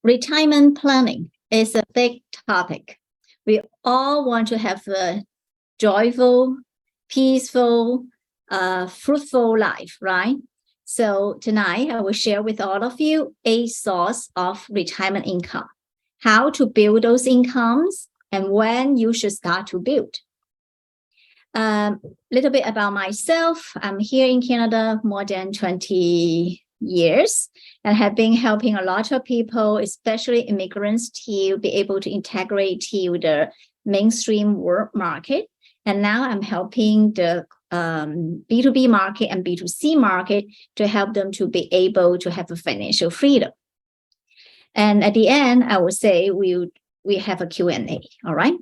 Retirement planning is a big topic. We all want to have a joyful, peaceful, fruitful life, right? So tonight I will share with all of you a source of retirement income, how to build those incomes, and when you should start to build. Little bit about myself. I'm here in Canada more than 20 years and have been helping a lot of people, especially immigrants, to be able to integrate to the mainstream work market. And now I'm helping the B2B market and B2C market to help them to be able to have a financial freedom. And at the end, I will say we have a Q&A, all right?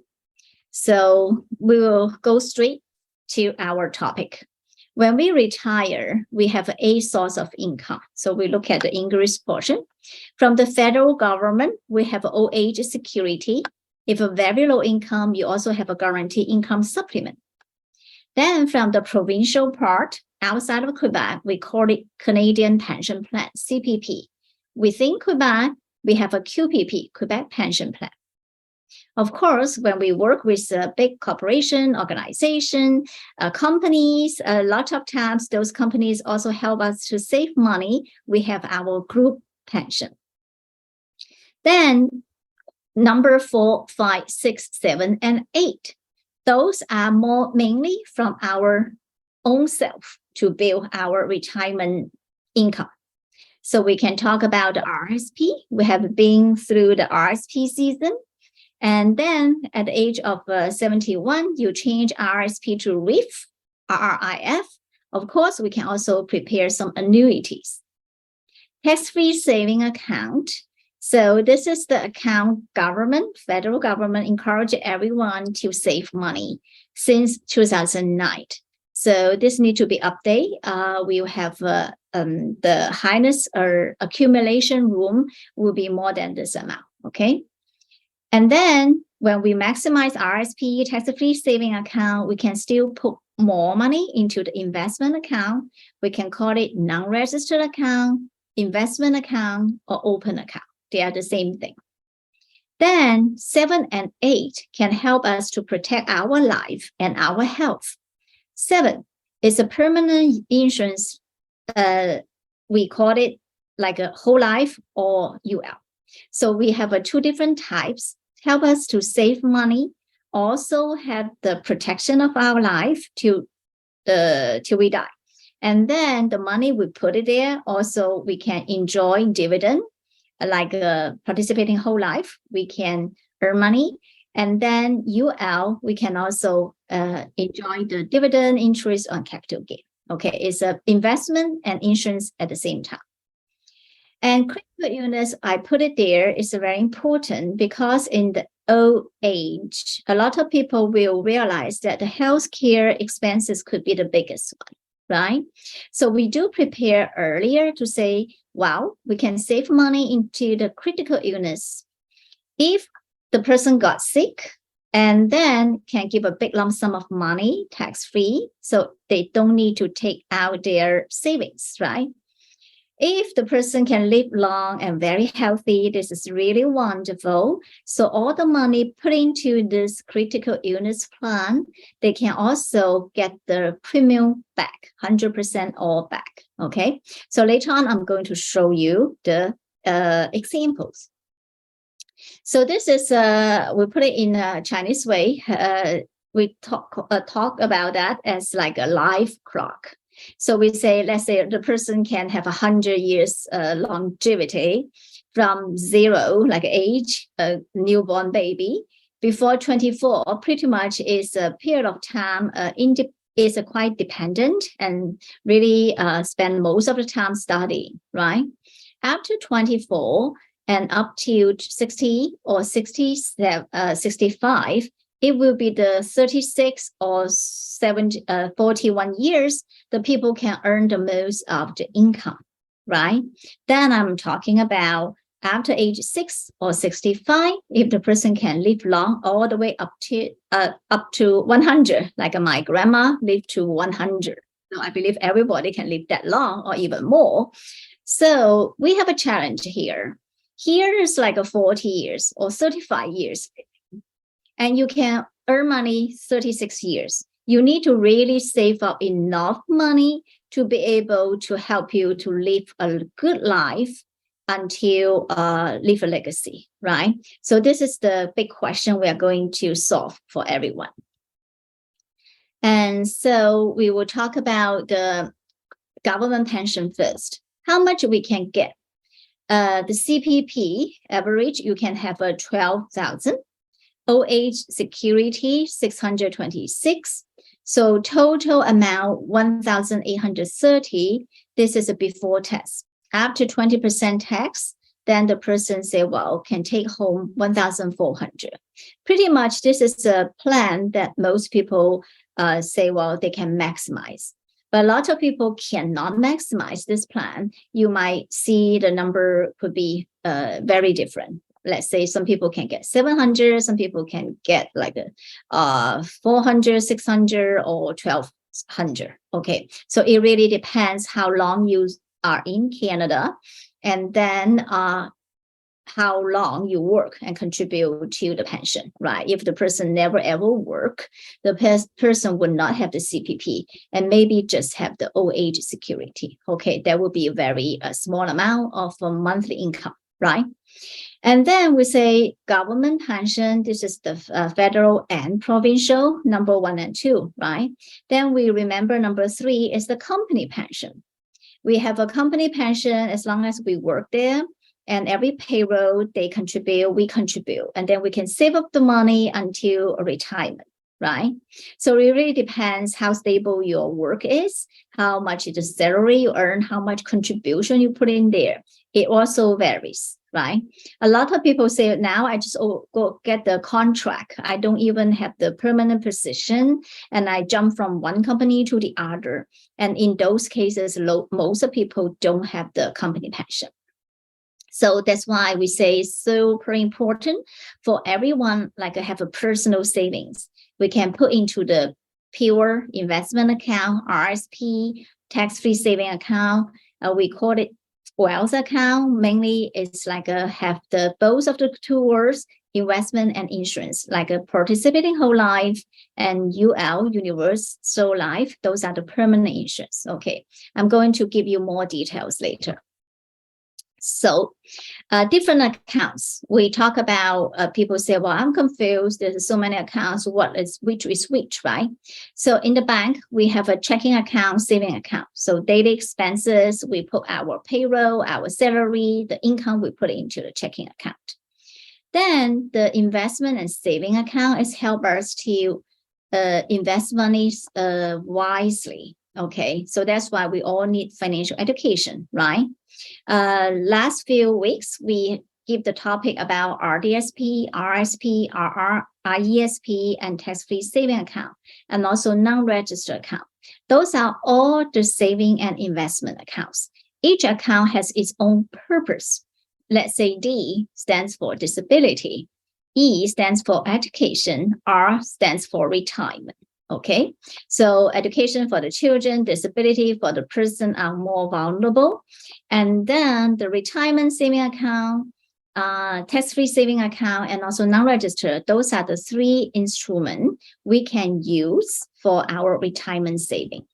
So we will go straight to our topic. When we retire, we have a source of income. So we look at the English portion. From the federal government, we have old age security. If a very low income, you also have a guaranteed income supplement. Then from the provincial part, outside of Quebec, we call it Canadian Pension Plan, CPP. Within Quebec, we have a QPP, Quebec Pension Plan. Of course, when we work with a big corporation, organization, companies, a lot of times those companies also help us to save money. We have our group pension. Then number 4, 5, 6, 7, and 8. Those are more mainly from our own self to build our retirement income. So we can talk about the RSP. We have been through the RSP season. And then at the age of 71, you change RSP to RRIF. Of course, we can also prepare some annuities. Tax-free saving account. So this is the account federal government encourage everyone to save money since 2009. So this need to be updated. We will have the highest or accumulation room will be more than this amount, okay? And then when we maximize RSP, tax-free saving account, we can still put more money into the investment account. We can call it non-registered account, investment account, or open account. They are the same thing. Then 7 and 8 can help us to protect our life and our health. 7 is a permanent insurance. We call it like a whole life or UL. So we have 2 different types, help us to save money, also have the protection of our life till we die. And then the money we put it there, also we can enjoy dividend, like participating whole life, we can earn money. And then UL, we can also enjoy the dividend interest on capital gain. Okay, it's an investment and insurance at the same time. And critical illness, I put it there, is very important because in the old age, a lot of people will realize that the healthcare expenses could be the biggest one, right? So we do prepare earlier to say, wow, we can save money into the critical illness. If the person got sick and then can give a big lump sum of money, tax-free, so they don't need to take out their savings, right? If the person can live long and very healthy, this is really wonderful. So all the money put into this critical illness plan, they can also get the premium back, 100% all back, okay? So later on, I'm going to show you the examples. So this is, we put it in a Chinese way. We talk about that as like a life clock. So we say, let's say the person can have 100 years longevity from 0, like age, a newborn baby, before 24, pretty much is a period of time is quite dependent and really spend most of the time studying, right? After 24 and up to 60 or 65, it will be the 36 or 41 years the people can earn the most of the income, right? Then I'm talking about after age 6 or 65, if the person can live long all the way up to 100, like my grandma lived to 100. So I believe everybody can live that long or even more. So we have a challenge here. Here is like a 40 years or 35 years, and you can earn money 36 years. You need to really save up enough money to be able to help you to live a good life until leave a legacy, right? So this is the big question we are going to solve for everyone. And so we will talk about the government pension first. How much we can get? The CPP average, you can have a 12,000. Old age security, 626. So total amount, 1,830. This is a before tax. After 20% tax, then the person say, well, can take home 1,400. Pretty much this is a plan that most people say, well, they can maximize. But a lot of people cannot maximize this plan. You might see the number could be very different. Let's say some people can get 700, some people can get like 400, 600, or 1,200. Okay, so it really depends how long you are in Canada, and then how long you work and contribute to the pension, right? If the person never ever work, the person would not have the CPP and maybe just have the old age security. Okay, that would be a very small amount of monthly income, right? And then we say government pension, this is the federal and provincial, number 1 and 2, right? Then we remember number 3 is the company pension. We have a company pension as long as we work there, and every payroll they contribute, we contribute, and then we can save up the money until retirement, right? So it really depends how stable your work is, how much the salary you earn, how much contribution you put in there. It also varies, right? A lot of people say, now I just go get the contract. I don't even have the permanent position, and I jump from one company to the other. And in those cases, most of people don't have the company pension. So that's why we say it's super important for everyone, like have a personal savings. We can put into the pure investment account, RSP, tax-free saving account. We call it wealth account. Mainly it's like have the both of the two words, investment and insurance, like a participating whole life and UL, universal life. Those are the permanent insurance. Okay, I'm going to give you more details later. So different accounts. We talk about people say, well, I'm confused. There's so many accounts. Which is which, right? So in the bank, we have a checking account, saving account. So daily expenses, we put our payroll, our salary, the income, we put it into the checking account. Then the investment and saving account is help us to invest money wisely. Okay, so that's why we all need financial education, right? Last few weeks, we give the topic about RDSP, RSP, RESP, and tax-free saving account, and also non-registered account. Those are all the saving and investment accounts. Each account has its own purpose. Let's say D stands for disability, E stands for education, R stands for retirement. Okay, so education for the children, disability for the person are more vulnerable. And then the retirement saving account, tax-free saving account, and also non-registered, those are the 3 instruments we can use for our retirement saving.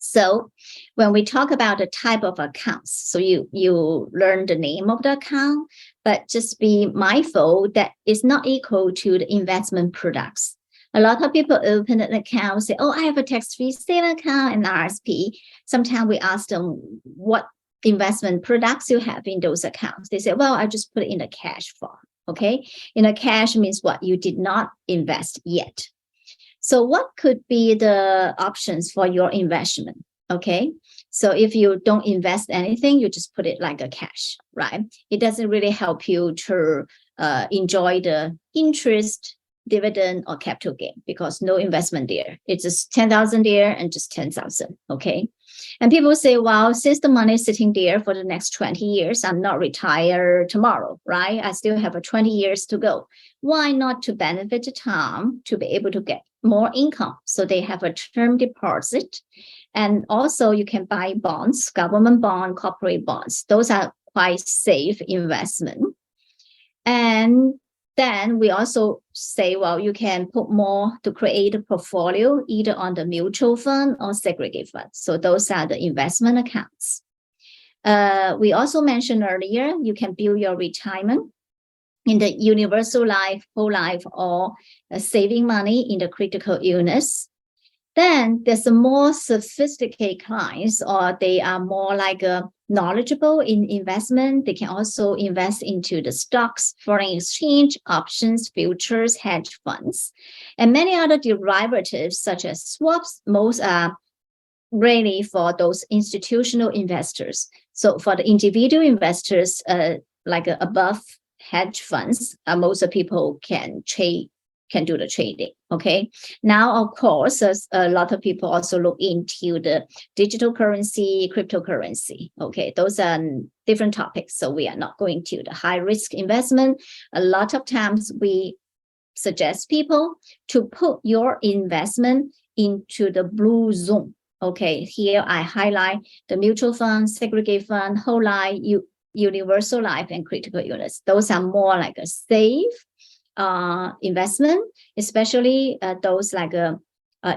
So when we talk about the type of accounts, so you learn the name of the account, but just be mindful that it's not equal to the investment products. A lot of people open an account, say, oh, I have a tax-free saving account and RSP. Sometimes we ask them what investment products you have in those accounts. They say, well, I just put it in a cash form. Okay, in a cash means what? You did not invest yet. So what could be the options for your investment? Okay, so if you don't invest anything, you just put it like a cash, right? It doesn't really help you to enjoy the interest, dividend, or capital gain because no investment there. It's just 10,000 there and just 10,000. Okay. And people say, well, since the money is sitting there for the next 20 years, I'm not retired tomorrow, right? I still have 20 years to go. Why not to benefit the time to be able to get more income? So they have a term deposit. And also you can buy bonds, government bond, corporate bonds. Those are quite safe investment. And then we also say, well, you can put more to create a portfolio either on the mutual fund or segregated fund. So those are the investment accounts. We also mentioned earlier, you can build your retirement in the universal life, whole life, or saving money in the critical illness. Then there's a more sophisticated clients, or they are more like knowledgeable in investment. They can also invest into the stocks, foreign exchange, options, futures, hedge funds, and many other derivatives such as swaps. Most are really for those institutional investors. So for the individual investors, like above hedge funds, most people can do the trading. Okay. Now, of course, a lot of people also look into the digital currency, cryptocurrency. Okay. Those are different topics. So we are not going to the high risk investment. A lot of times we suggest people to put your investment into the blue zone. Okay. Here I highlight the mutual fund, segregated fund, whole life, universal life, and critical illness. Those are more like a safe investment, especially those like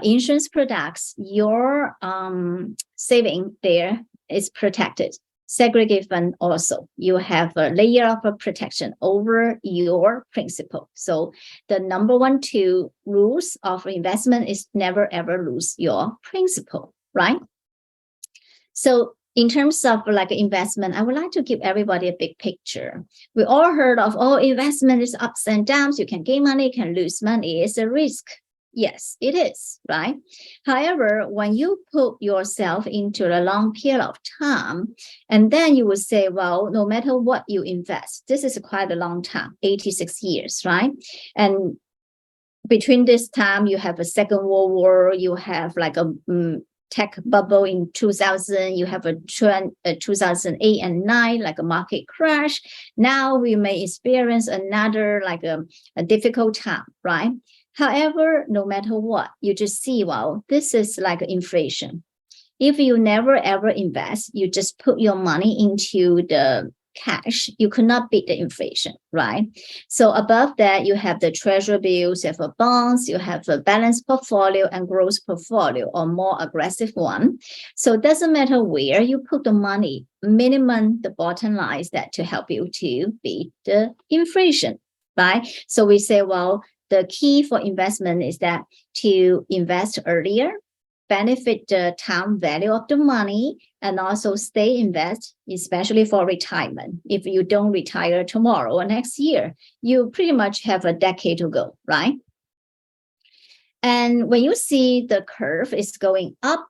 insurance products. Your saving there is protected. Segregated fund also, you have a layer of protection over your principal. So the number 2 rules of investment is never ever lose your principal, right? So in terms of like investment, I would like to give everybody a big picture. We all heard of, investment is ups and downs. You can gain money, you can lose money. It's a risk. Yes, it is, right? However, when you put yourself into a long period of time, and then you will say, well, no matter what you invest, this is quite a long time, 86 years, right? And between this time, you have a Second World War, you have like a tech bubble in 2000, you have a 2008 and 9, like a market crash. Now we may experience another like a difficult time, right? However, no matter what, you just see, well, this is like inflation. If you never ever invest, you just put your money into the cash, you could not beat the inflation, right? So above that, you have the treasury bills, you have bonds, you have a balanced portfolio and growth portfolio, or more aggressive one. So it doesn't matter where you put the money, minimum the bottom line is that to help you to beat the inflation, right? So we say, well, the key for investment is that to invest earlier, benefit the time value of the money, and also stay invest, especially for retirement. If you don't retire tomorrow or next year, you pretty much have a decade to go, right? And when you see the curve is going up,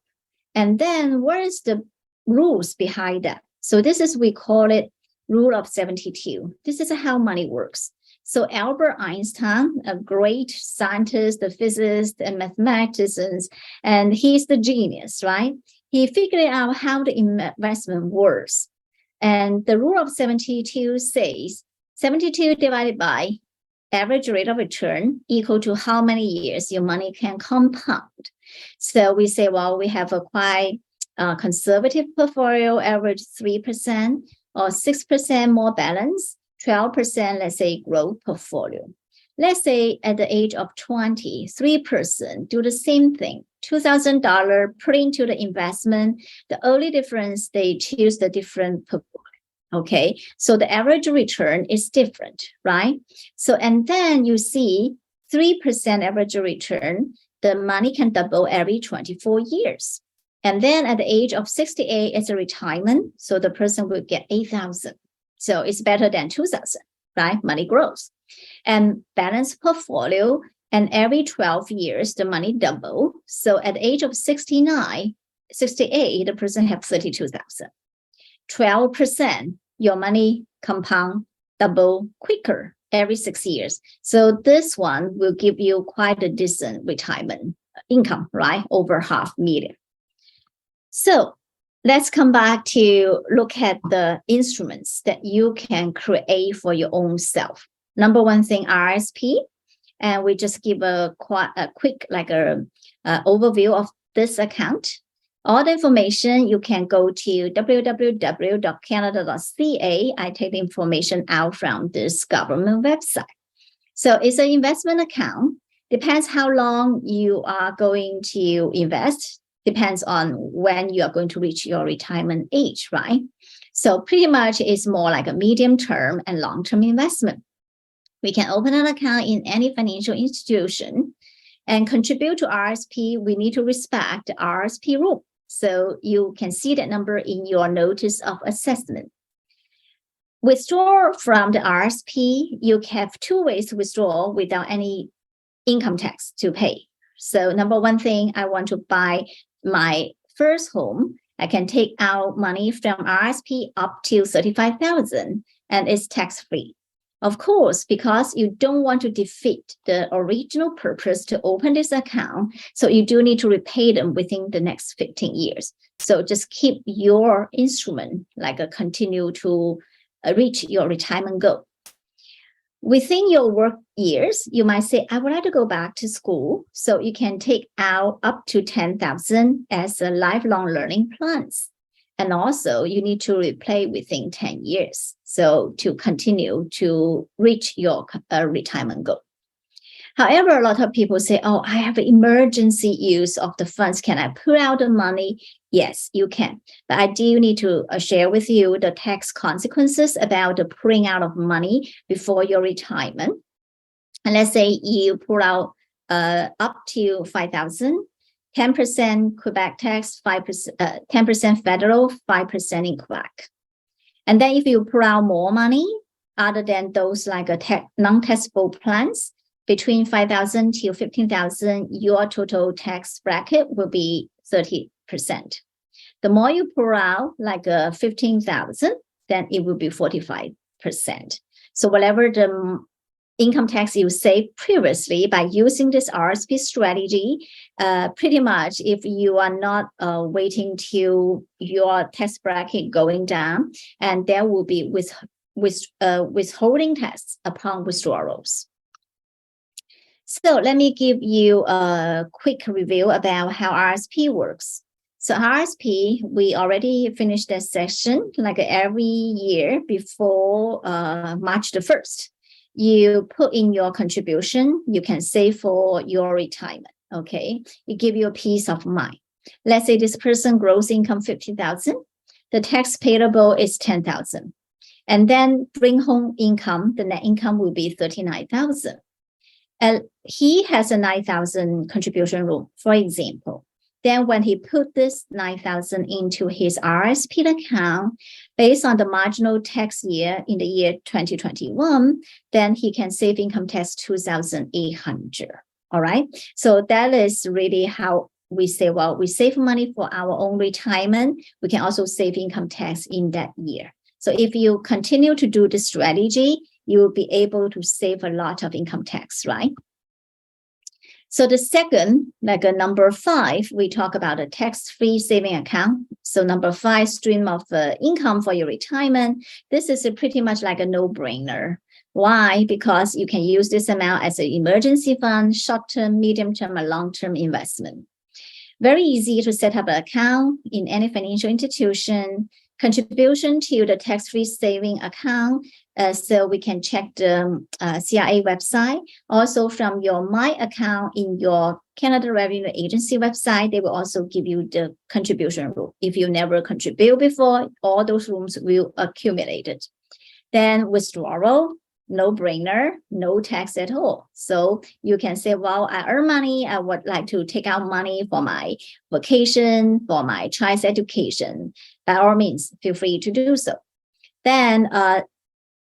and then what is the rules behind that? So this is, we call it rule of 72. This is how money works. So Albert Einstein, a great scientist, a physicist, and mathematician, and he's the genius, right? He figured out how the investment works. And the rule of 72 says 72 divided by average rate of return equal to how many years your money can compound. So we say, well, we have a quite conservative portfolio, average 3% or 6% more balance, 12%, let's say, growth portfolio. Let's say at the age of 20, 3% do the same thing. $2,000 put into the investment. The only difference, they choose the different portfolio. Okay, so the average return is different, right? So, and then you see 3% average return, the money can double every 24 years. And then at the age of 68, it's a retirement. So the person will get 8,000. So it's better than 2,000, right? Money grows. And balanced portfolio, and every 12 years, the money double. So at the age of 69, 68, the person have 32,000. 12%, your money compound double quicker every 6 years. So this one will give you quite a decent retirement income, right? Over $500,000. So let's come back to look at the instruments that you can create for your own self. Number one thing, RSP. And we just give a quick overview of this account. All the information, you can go to www.canada.ca. I take the information out from this government website. So it's an investment account. Depends how long you are going to invest. Depends on when you are going to reach your retirement age, right? So pretty much it's more like a medium-term and long-term investment. We can open an account in any financial institution and contribute to RSP. We need to respect the RSP rule. So you can see that number in your notice of assessment. Withdraw from the RSP, you have 2 ways to withdraw without any income tax to pay. So number one thing, I want to buy my first home. I can take out money from RSP up to $35,000 and it's tax-free. Of course, because you don't want to defeat the original purpose to open this account, so you do need to repay them within the next 15 years. So just keep your instrument continue to reach your retirement goal. Within your work years, you might say, I would like to go back to school. So you can take out up to $10,000 as a lifelong learning plans. And also you need to repay within 10 years. So to continue to reach your retirement goal. However, a lot of people say, oh, I have emergency use of the funds. Can I pull out the money? Yes, you can. But I do need to share with you the tax consequences about the pulling out of money before your retirement. And let's say you pull out up to $5,000, 10% Quebec tax, 10% federal, 5% in Quebec. And then if you pull out more money, other than those like a non-taxable plans, between $5,000 to $15,000, your total tax bracket will be 30%. The more you pull out, like $15,000, then it will be 45%. So whatever the income tax you saved previously by using this RSP strategy, pretty much if you are not waiting till your tax bracket going down, and there will be withholding tax upon withdrawals. So let me give you a quick review about how RSP works. So RSP, we already finished that session like every year before March the 1st. You put in your contribution, you can save for your retirement, okay? It gives you a peace of mind. Let's say this person gross income 50,000, the tax payable is 10,000. And then bring home income, the net income will be 39,000. And he has a 9,000 contribution rule, for example. Then when he put this 9,000 into his RSP account, based on the marginal tax year in the year 2021, then he can save income tax 2,800. All right. So that is really how we say, well, we save money for our own retirement. We can also save income tax in that year. So if you continue to do this strategy, you will be able to save a lot of income tax, right? So the second, like number 5, we talk about a tax-free saving account. So number 5, stream of income for your retirement. This is pretty much like a no-brainer. Why? Because you can use this amount as an emergency fund, short-term, medium-term, and long-term investment. Very easy to set up an account in any financial institution. Contribution to the tax-free saving account. So we can check the CRA website. Also from your My Account in your Canada Revenue Agency website, they will also give you the contribution rule. If you never contribute before, all those rooms will accumulate it. Then withdrawal, no-brainer, no tax at all. So you can say, well, I earn money. I would like to take out money for my vacation, for my child's education. By all means, feel free to do so. Then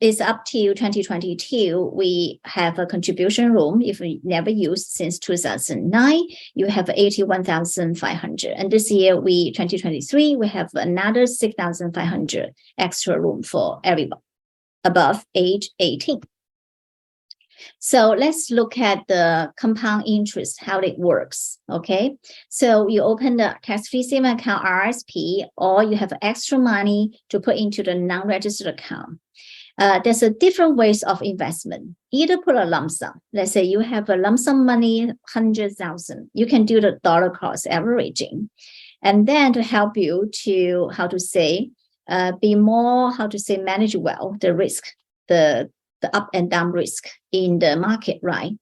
it's up to 2022. We have a contribution room. If we never used since 2009, you have 81,500. And this year, 2023, we have another 6,500 extra room for everyone above age 18. So let's look at the compound interest, how it works, okay? So you open the tax-free saving account, RSP, or you have extra money to put into the non-registered account. There's a different ways of investment. Either put a lump sum. Let's say you have a lump sum money, 100,000. You can do the dollar cost averaging. And then to help you to, be more, manage well the risk, the up and down risk in the market, right?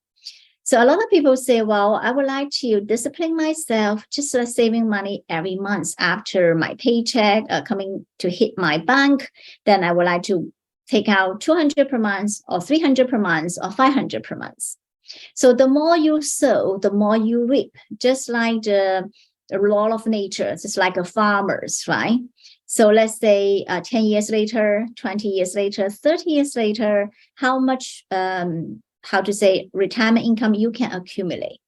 So a lot of people say, well, I would like to discipline myself, just saving money every month after my paycheck coming to hit my bank. Then I would like to take out 200 per month or 300 per month or 500 per month. So the more you sow, the more you reap, just like the law of nature. It's like a farmer's, right? So let's say 10 years later, 20 years later, 30 years later, how much retirement income you can accumulate.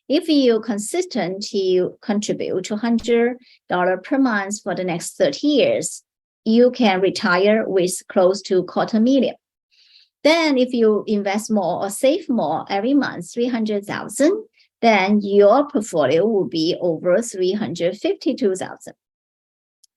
If you consistent to contribute $200 per month for the next 30 years, you can retire with close to $250,000. Then if you invest more or save more every month, 300,000, then your portfolio will be over 352,000.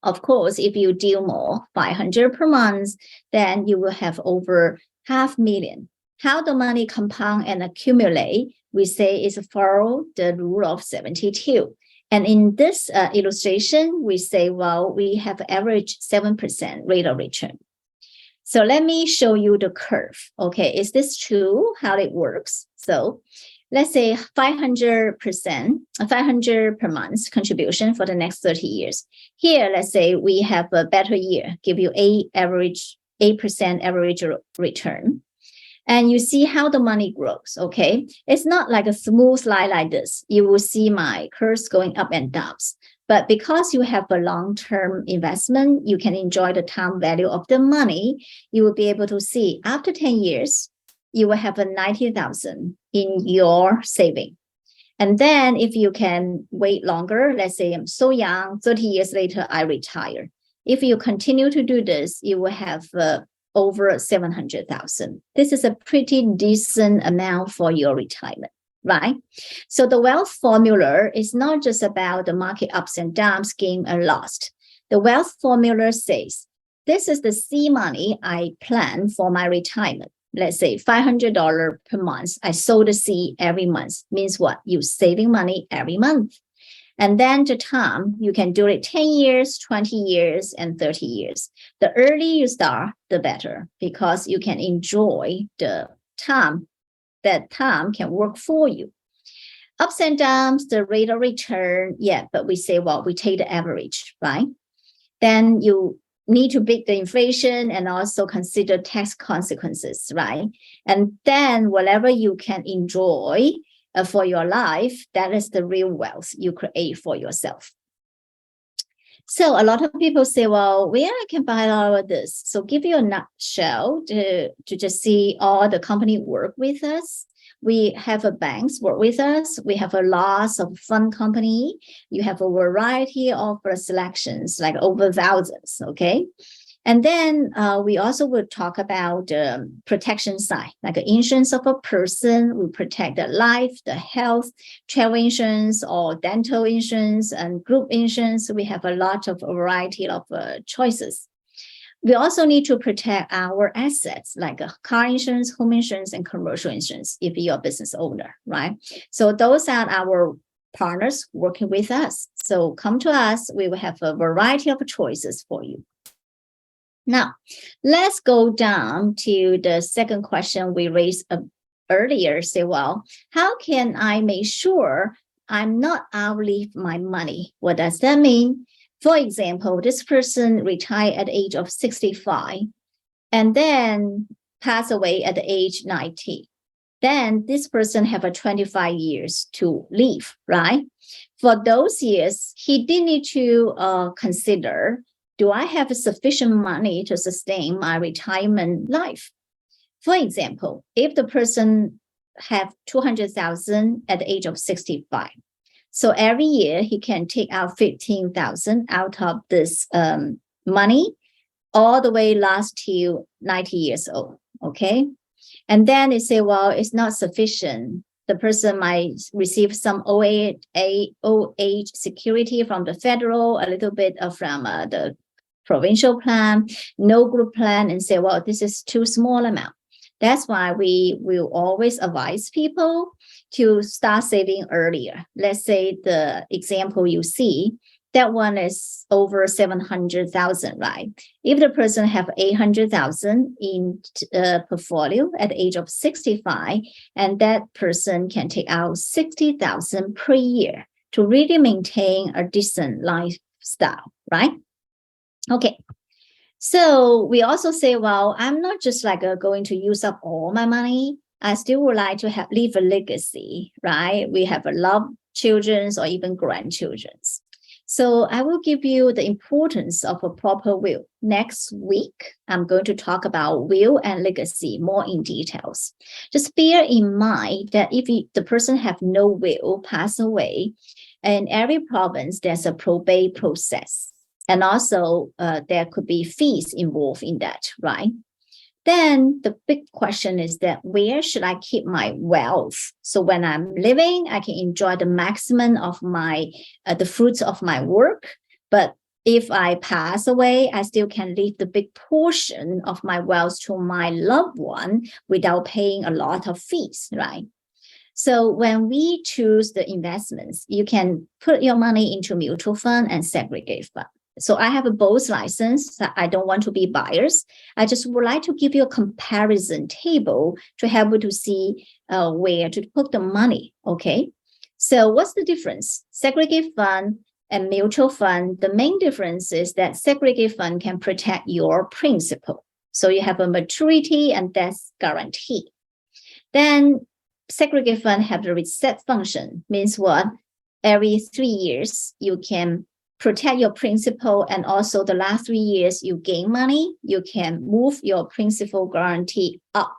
Of course, if you deal more, 500 per month, then you will have over $500,000. How the money compound and accumulate, we say is follow the rule of 72. And in this illustration, we say, well, we have average 7% rate of return. So let me show you the curve. Okay, is this true? How it works? So let's say 500 per month contribution for the next 30 years. Here, let's say we have a better year, give you 8% average return. And you see how the money grows, okay? It's not like a smooth line like this. You will see my curves going up and down. But because you have a long-term investment, you can enjoy the time value of the money. You will be able to see after 10 years, you will have a 90,000 in your saving. And then if you can wait longer, let's say I'm so young, 30 years later, I retire. If you continue to do this, you will have over 700,000. This is a pretty decent amount for your retirement, right? So the wealth formula is not just about the market ups and downs, gain and loss. The wealth formula says, this is the seed money I plan for my retirement. Let's say $500 per month. I sow the seed every month. Means what? You're saving money every month. And then the time, you can do it 10 years, 20 years, and 30 years. The earlier you start, the better, because you can enjoy the time. That time can work for you. Ups and downs, the rate of return, yeah, but we say, well, we take the average, right? Then you need to beat the inflation and also consider tax consequences, right? And then whatever you can enjoy for your life, that is the real wealth you create for yourself. So a lot of people say, well, where I can buy all of this? So give you a nutshell to just see all the company work with us. We have a banks work with us. We have a lots of fund company. You have a variety of selections, like over thousands, okay? And then we also will talk about the protection side, like the insurance of a person. We protect the life, the health, travel insurance, or dental insurance, and group insurance. We have a lot of variety of choices. We also need to protect our assets, like car insurance, home insurance, and commercial insurance, if you're a business owner, right? So those are our partners working with us. So come to us. We will have a variety of choices for you. Now, let's go down to the second question we raised earlier. Say, well, how can I make sure I'm not outlive my money? What does that mean? For example, this person retired at the age of 65 and then passed away at the age 90. Then this person have a 25 years to live, right? For those years, he did need to consider, do I have sufficient money to sustain my retirement life? For example, if the person have 200,000 at the age of 65, so every year he can take out 15,000 out of this money, all the way last till 90 years old, okay? And then they say, well, it's not sufficient. The person might receive some old age security from the federal, a little bit from the provincial plan, no group plan, and say, well, this is too small amount. That's why we will always advise people to start saving earlier. Let's say the example you see, that one is over 700,000, right? If the person have 800,000 in portfolio at the age of 65, and that person can take out 60,000 per year to really maintain a decent lifestyle, right? Okay. So we also say, well, I'm not just like going to use up all my money. I still would like to leave a legacy, right? We have a love children's or even grandchildren's. So I will give you the importance of a proper will. Next week, I'm going to talk about will and legacy more in details. Just bear in mind that if the person have no will, pass away, in every province, there's a probate process. And also there could be fees involved in that, right? Then the big question is that where should I keep my wealth? So when I'm living, I can enjoy the maximum of the fruits of my work. But if I pass away, I still can leave the big portion of my wealth to my loved one without paying a lot of fees, right? So when we choose the investments, you can put your money into mutual fund and segregate fund. So I have a both license. I don't want to be biased. I just would like to give you a comparison table to help you to see where to put the money, okay? So what's the difference? Segregate fund and mutual fund, the main difference is that segregate fund can protect your principal. So you have a maturity and death guarantee. Then segregate fund have the reset function, means what? Every 3 years, you can protect your principal, and also the last 3 years you gain money, you can move your principal guarantee up.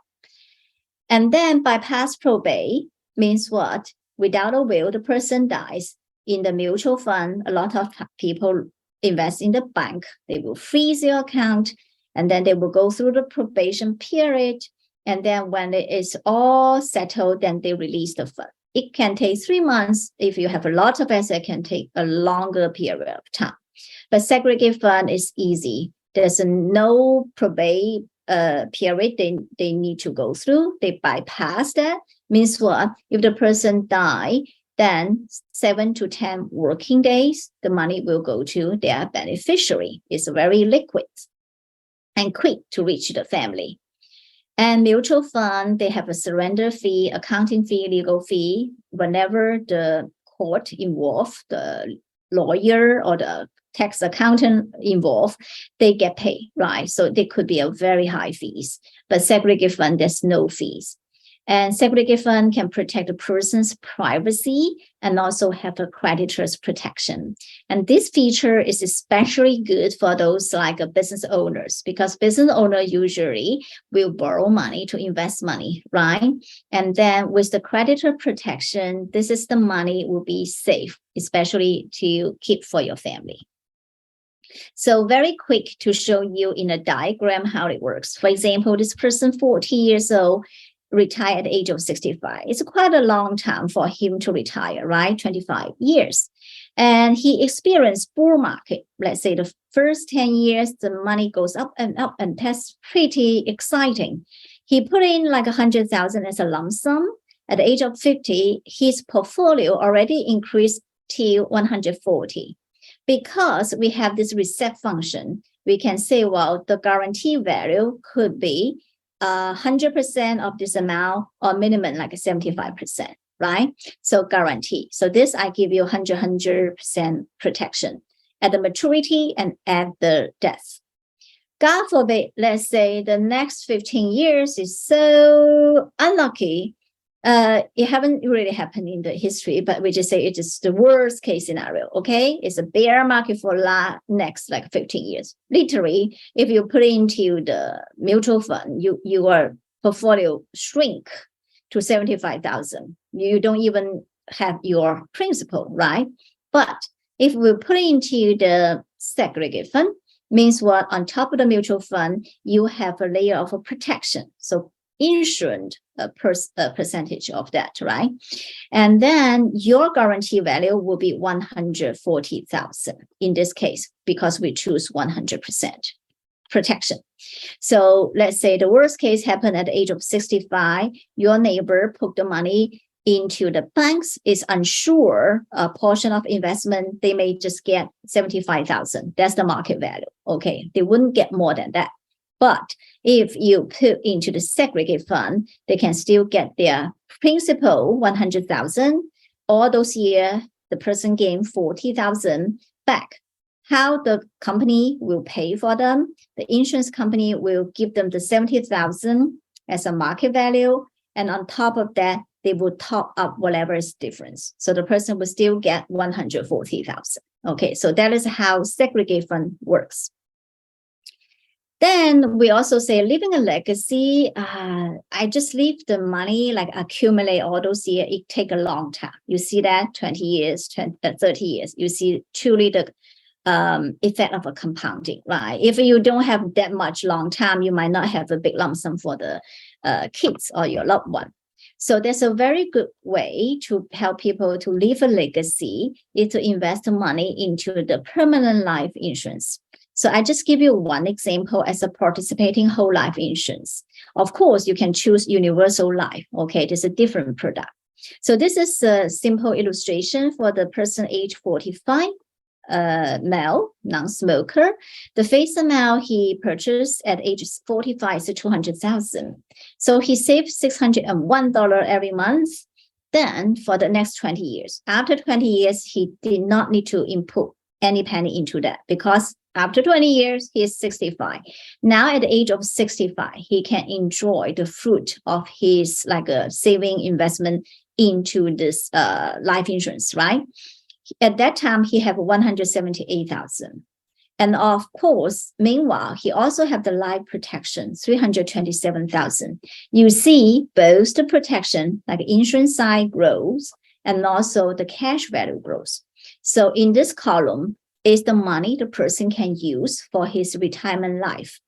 And then bypass probate means what? Without a will, the person dies. In the mutual fund, a lot of people invest in the bank. They will freeze your account, and then they will go through the probation period. And then when it is all settled, then they release the fund. It can take 3 months. If you have a lot of assets, it can take a longer period of time. But segregate fund is easy. There's no probate period they need to go through. They bypass that. Means what? If the person die, then 7 to 10 working days, the money will go to their beneficiary. It's very liquid and quick to reach the family. And mutual fund, they have a surrender fee, accounting fee, legal fee. Whenever the court involved, the lawyer or the tax accountant involved, they get paid, right? So they could be a very high fees. But segregate fund, there's no fees. And segregate fund can protect a person's privacy and also have a creditor's protection. And this feature is especially good for those like business owners, because business owners usually will borrow money to invest money, right? And then with the creditor protection, this is the money will be safe, especially to keep for your family. So very quick to show you in a diagram how it works. For example, this person 40 years old, retired at the age of 65. It's quite a long time for him to retire, right? 25 years. And he experienced bull market. Let's say the first 10 years, the money goes up, and that's pretty exciting. He put in like 100,000 as a lump sum. At the age of 50, his portfolio already increased to 140. Because we have this reset function, we can say, well, the guarantee value could be 100% of this amount, or minimum like 75%, right? So guarantee. So this, I give you 100% protection at the maturity and at the death. God forbid, let's say the next 15 years is so unlucky. It haven't really happened in the history, but we just say it is the worst case scenario, okay? It's a bear market for next like 15 years. Literally, if you put into the mutual fund, your portfolio shrink to 75,000. You don't even have your principal, right? But if we put into the segregate fund, means what? On top of the mutual fund, you have a layer of a protection. So insurance percentage of that, right? And then your guarantee value will be 140,000 in this case, because we choose 100% protection. So let's say the worst case happened at the age of 65, your neighbor put the money into the banks is unsure a portion of investment, they may just get 75,000. That's the market value. Okay, they wouldn't get more than that. But if you put into the segregate fund, they can still get their principal 100,000. All those years, the person gained 40,000 back. How the company will pay for them? The insurance company will give them the 70,000 as a market value, and on top of that, they will top up whatever is difference. So the person will still get 140,000. Okay, so that is how segregate fund works. Then we also say leaving a legacy. I just leave the money, like accumulate all those years. It take a long time. You see that 20 years, 30 years. You see truly the effect of a compounding, right? If you don't have that much long time, you might not have a big lump sum for the kids or your loved one. So that's a very good way to help people to leave a legacy, is to invest the money into the permanent life insurance. So I just give you one example as a participating whole life insurance. Of course, you can choose universal life. Okay, this is a different product. So this is a simple illustration for the person age 45, male, non-smoker. The face amount he purchased at age 45 is 200,000. So he saved $601 every month. Then for the next 20 years, after 20 years, he did not need to input any penny into that, because after 20 years, he is 65. Now at the age of 65, he can enjoy the fruit of his saving investment into this life insurance, right? At that time, he have 178,000. And of course, meanwhile, he also have the life protection, 327,000. You see both the protection, like insurance side grows, and also the cash value grows. So in this column is the money the person can use for his retirement life.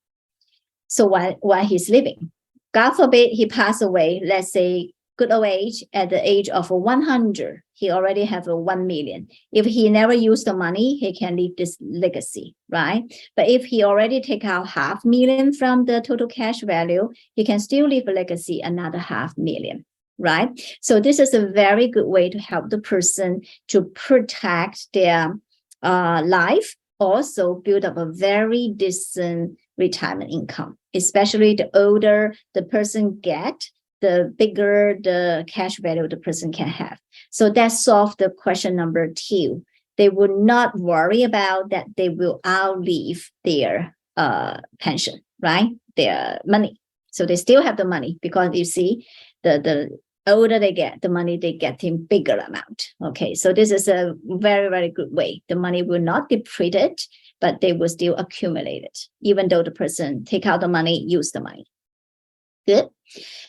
So while he's living, God forbid he pass away, let's say good old age, at the age of 100, he already have 1 million. If he never used the money, he can leave this legacy, right? But if he already take out 500,000 from the total cash value, he can still leave a legacy another 500,000. Right? So this is a very good way to help the person to protect their life, also build up a very decent retirement income, especially the older the person get, the bigger the cash value the person can have. So that solves the question number 2. They would not worry about that they will outlive their pension, right? Their money. So they still have the money, because you see, the older they get, the money they get in bigger amount. Okay, so this is a very, very good way. The money will not deplete it, but they will still accumulate it, even though the person take out the money, use the money. Good.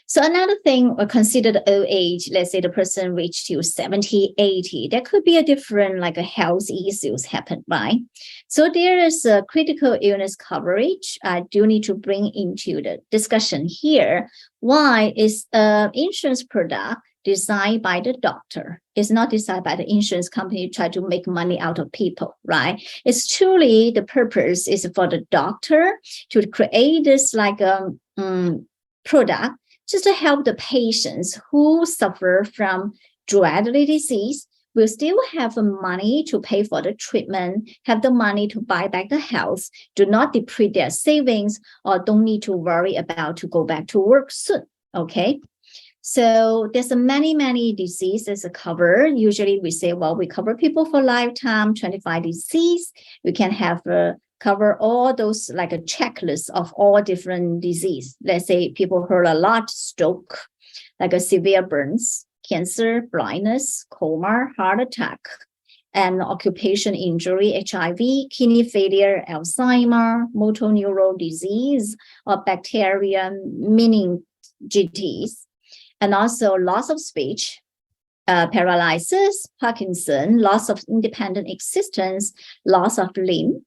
So another thing, consider the old age. Let's say the person reached to 70, 80. There could be a different health issues happen, right? So there is a critical illness coverage. I do need to bring into the discussion here. Why is an insurance product designed by the doctor? It's not designed by the insurance company to try to make money out of people, right? It's truly the purpose is for the doctor to create this product just to help the patients who suffer from dreaded disease will still have the money to pay for the treatment, have the money to buy back the health, do not deplete their savings, or don't need to worry about to go back to work soon. Okay. So there's many, many diseases covered. Usually we say, well, we cover people for lifetime, 25 disease. We can have cover all those a checklist of all different disease. Let's say people heard a lot, stroke, a severe burns, cancer, blindness, coma, heart attack, and occupation injury, HIV, kidney failure, Alzheimer, motor neural disease, or bacterial meningitis, and also loss of speech, paralysis, Parkinson, loss of independent existence, loss of limb,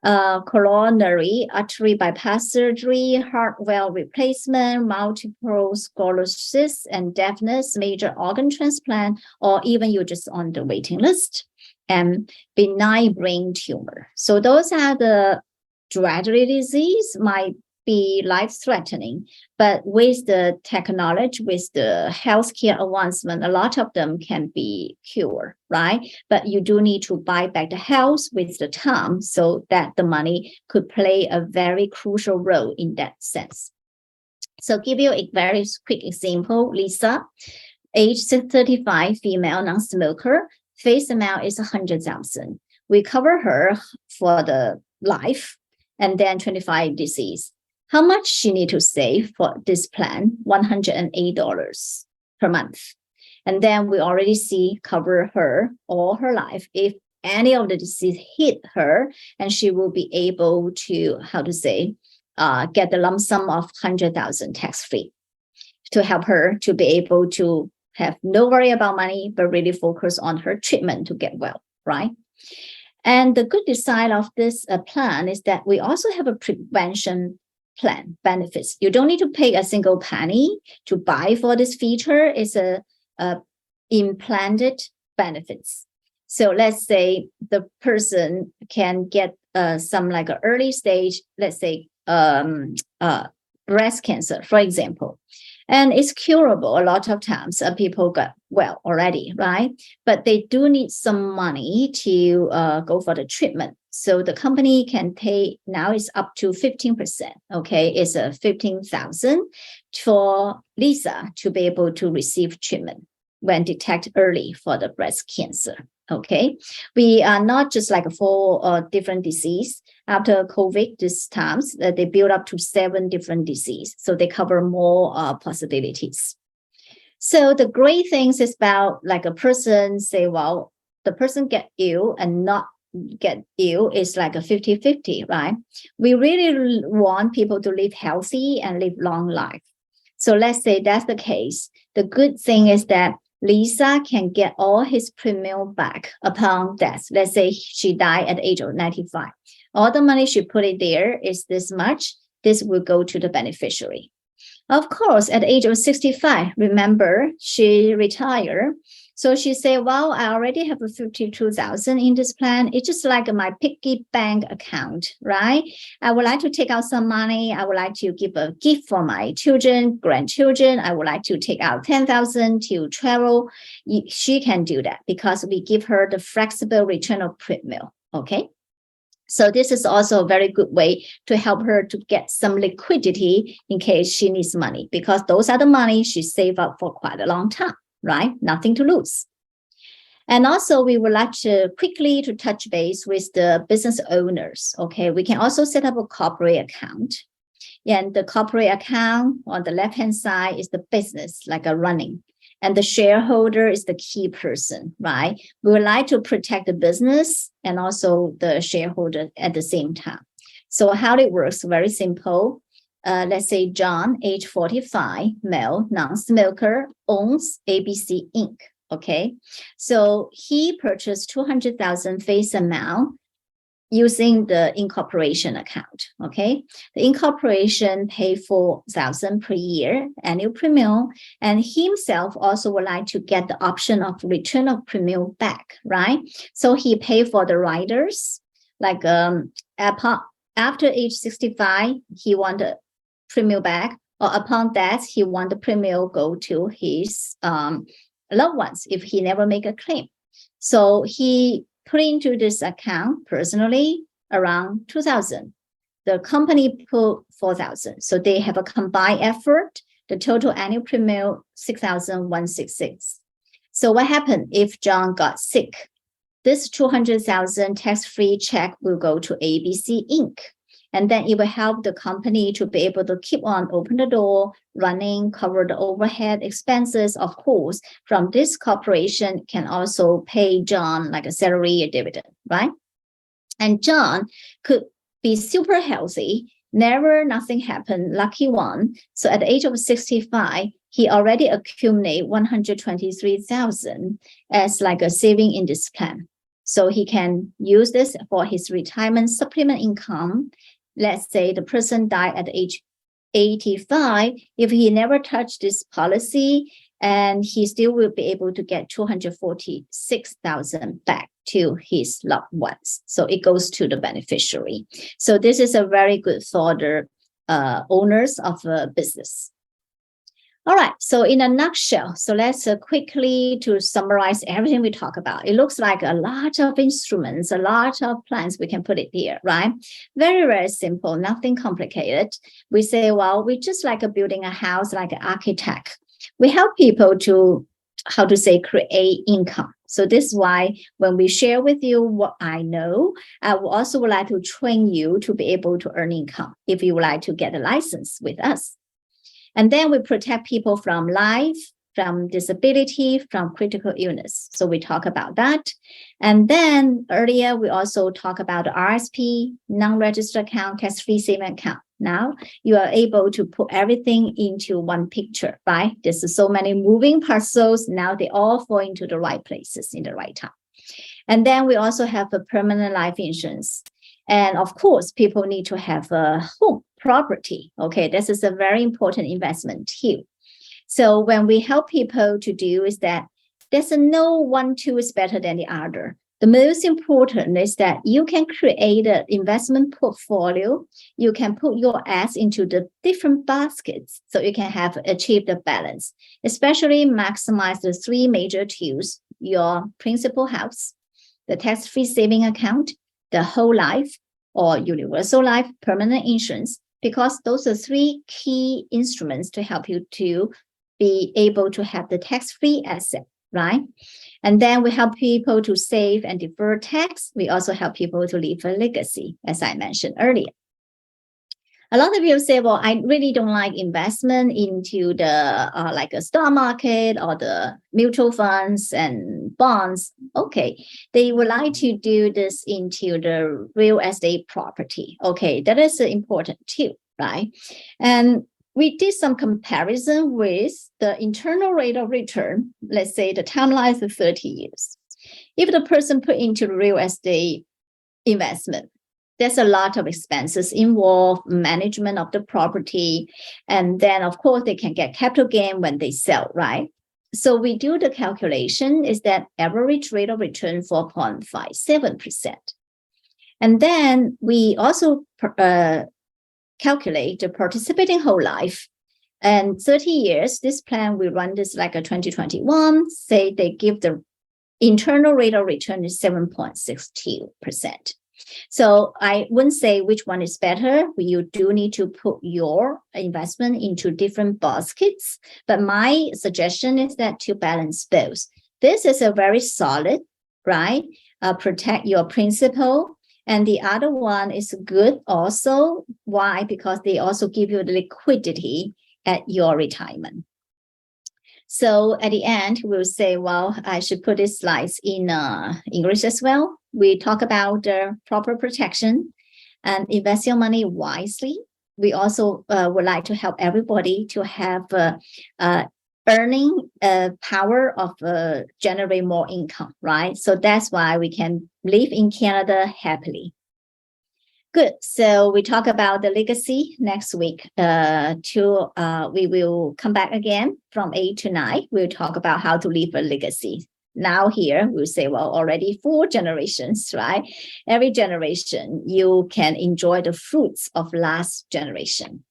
coronary artery bypass surgery, heart valve replacement, multiple sclerosis and deafness, major organ transplant, or even you're just on the waiting list, and benign brain tumor. So those are the dreaded disease might be life-threatening, but with the technology, with the healthcare advancement, a lot of them can be cured, right? But you do need to buy back the health with the time so that the money could play a very crucial role in that sense. So give you a very quick example. Lisa, age 35, female, non-smoker, face amount is 100,000. We cover her for the life and then 25 disease. How much she need to save for this plan? $108 per month. And then we already see cover her all her life. If any of the disease hit her, and she will be able to, get the lump sum of 100,000 tax-free to help her to be able to have no worry about money, but really focus on her treatment to get well, right? And the good side of this plan is that we also have a prevention plan benefits. You don't need to pay a single penny to buy for this feature. It's a implanted benefits. So let's say the person can get some like an early stage, let's say breast cancer, for example. And it's curable. A lot of times people got well already, right? But they do need some money to go for the treatment. So the company can pay, now it's up to 15%, okay? It's a 15,000 for Lisa to be able to receive treatment when detected early for the breast cancer, okay? We are not just like for different disease. After COVID, this times they build up to 7 different diseases. So they cover more possibilities. So the great things is about like a person say, well, the person get ill and not get ill is like a 50-50, right? We really want people to live healthy and live long life. So let's say that's the case. The good thing is that Lisa can get all his premium back upon death. Let's say she died at the age of 95. All the money she put it there is this much. This will go to the beneficiary. Of course, at the age of 65, remember, she retired. So she said, well, I already have a 52,000 in this plan. It's just like my piggy bank account, right? I would like to take out some money. I would like to give a gift for my children, grandchildren. I would like to take out 10,000 to travel. She can do that because we give her the flexible return of premium, okay? So this is also a very good way to help her to get some liquidity in case she needs money, because those are the money she saved up for quite a long time, right? Nothing to lose. And also we would like to quickly to touch base with the business owners. Okay, we can also set up a corporate account. And the corporate account on the left-hand side is the business, like a running. And the shareholder is the key person, right? We would like to protect the business and also the shareholder at the same time. So how it works, very simple. Let's say John, age 45, male, non-smoker, owns ABC Inc., okay? So he purchased 200,000 face amount using the incorporation account, okay? The incorporation pay 4,000 per year annual premium, and himself also would like to get the option of return of premium back, right? So he pay for the riders, like after age 65, he want the premium back, or upon that, he want the premium go to his loved ones if he never make a claim. So he put into this account personally around 2,000. The company put 4,000. So they have a combined effort. The total annual premium 6,166. So what happened if John got sick? This 200,000 tax-free check will go to ABC Inc. And then it will help the company to be able to keep on open the door, running, cover the overhead expenses. Of course, from this corporation can also pay John like a salary or dividend, right? And John could be super healthy, nothing happened, lucky one. So at the age of 65, he already accumulated 123,000 as like a saving in this plan. So he can use this for his retirement supplement income. Let's say the person died at age 85. If he never touched this policy, and he still will be able to get 246,000 back to his loved ones. So it goes to the beneficiary. So this is a very good for the owners of a business. All right, so in a nutshell, so let's quickly to summarize everything we talk about. It looks like a lot of instruments, a lot of plans we can put it here, right? Very, very simple, nothing complicated. We say, well, we just like building a house like an architect. We help people to, create income. So this is why when we share with you what I know, I would also like to train you to be able to earn income if you would like to get a license with us. And then we protect people from life, from disability, from critical illness. So we talk about that. And then earlier, we also talk about the RSP, non-registered account, tax-free saving account. Now you are able to put everything into one picture, right? There's so many moving parcels. Now they all fall into the right places in the right time. And then we also have a permanent life insurance. And of course, people need to have a home, property. Okay, this is a very important investment too. So when we help people to do is that there's no one tool is better than the other. The most important is that you can create an investment portfolio. You can put your assets into the different baskets so you can achieve the balance, especially maximize the three major tools: your principal house, the tax-free saving account, the whole life or universal life permanent insurance, because those are three key instruments to help you to be able to have the tax-free asset, right? And then we help people to save and defer tax. We also help people to leave a legacy, as I mentioned earlier. A lot of you say, well, I really don't like investment into the like a stock market or the mutual funds and bonds. Okay, they would like to do this into the real estate property. Okay, that is important too, right? And we did some comparison with the internal rate of return. Let's say the timeline is 30 years. If the person put into the real estate investment, there's a lot of expenses involved, management of the property, and then of course they can get capital gain when they sell, right? So we do the calculation is that average rate of return 4.57%. And then we also calculate the participating whole life. And 30 years, this plan, we run this like a 2021, say they give the internal rate of return is 7.62%. So I wouldn't say which one is better. You do need to put your investment into different baskets. But my suggestion is that to balance both. This is a very solid, right? Protect your principal. And the other one is good also. Why? Because they also give you the liquidity at your retirement. So at the end, we'll say, well, I should put these slides in English as well. We talk about the proper protection and invest your money wisely. We also would like to help everybody to have earning power of generate more income, right? So that's why we can live in Canada happily. Good. So we talk about the legacy next week. We will come back again from 8 to 9. We'll talk about how to leave a legacy. Now here we'll say, well, already 4 generations, right? Every generation, you can enjoy the fruits of last generation.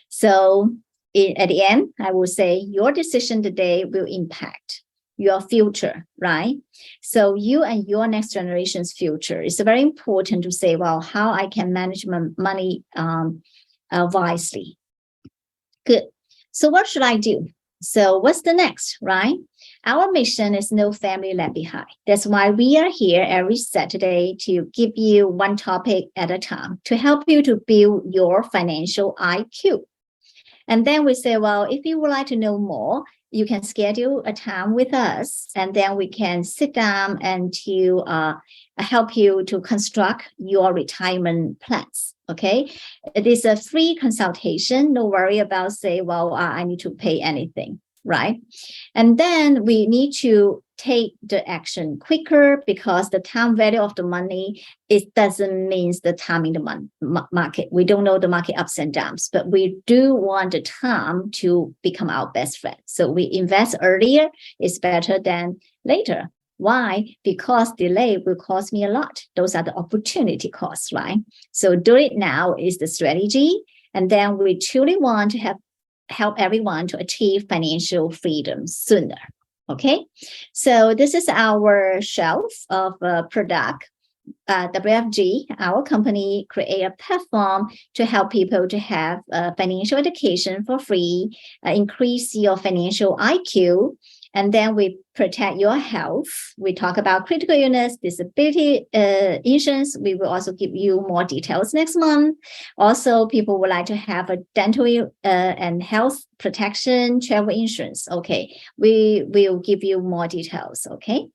So at the end, I will say your decision today will impact your future, right? So you and your next generation's future. It's very important to say, well, how I can manage my money wisely. Good. So what should I do? So what's the next, right? Our mission is no family left behind. That's why we are here every Saturday to give you one topic at a time to help you to build your financial IQ. And then we say, well, if you would like to know more, you can schedule a time with us, and then we can sit down and to help you to construct your retirement plans. Okay, it is a free consultation. No worry about say, well, I need to pay anything, right? And then we need to take the action quicker because the time value of the money, it doesn't mean the time in the market. We don't know the market ups and downs, but we do want the time to become our best friend. So we invest earlier is better than later. Why? Because delay will cost me a lot. Those are the opportunity costs, right? So do it now is the strategy. And then we truly want to help everyone to achieve financial freedom sooner. Okay, so this is our shelf of product. WFG, our company, create a platform to help people to have financial education for free, increase your financial IQ, and then we protect your health. We talk about critical illness, disability insurance. We will also give you more details next month. Also, people would like to have a dental and health protection, travel insurance. Okay, we will give you more details. Okay.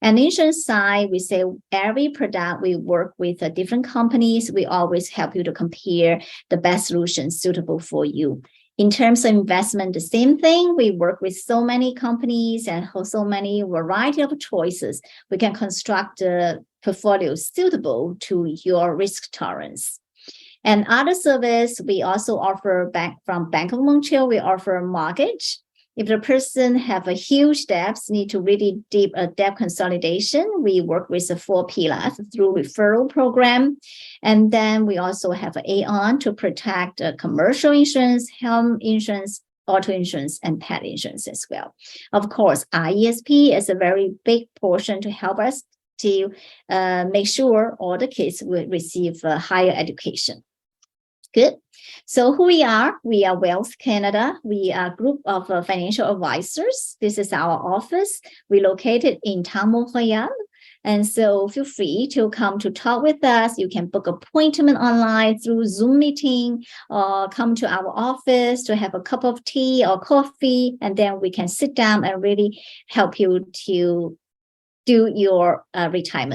And the insurance side, we say every product we work with different companies. We always help you to compare the best solutions suitable for you. In terms of investment, the same thing. We work with so many companies and so many variety of choices. We can construct a portfolio suitable to your risk tolerance. And other service, we also offer from Bank of Montreal, we offer mortgage. If the person have a huge debts, need to really deep debt consolidation, we work with the 4 pillars through referral program. And then we also have an add-on to protect commercial insurance, home insurance, auto insurance, and pet insurance as well. Of course, IESP is a very big portion to help us to make sure all the kids will receive higher education. Good. So who we are Wealth Canada. We are a group of financial advisors. This is our office. We're located in Montreal. And so feel free to come to talk with us. You can book appointment online through Zoom meeting or come to our office to have a cup of tea or coffee. And then we can sit down and really help you to do your retirement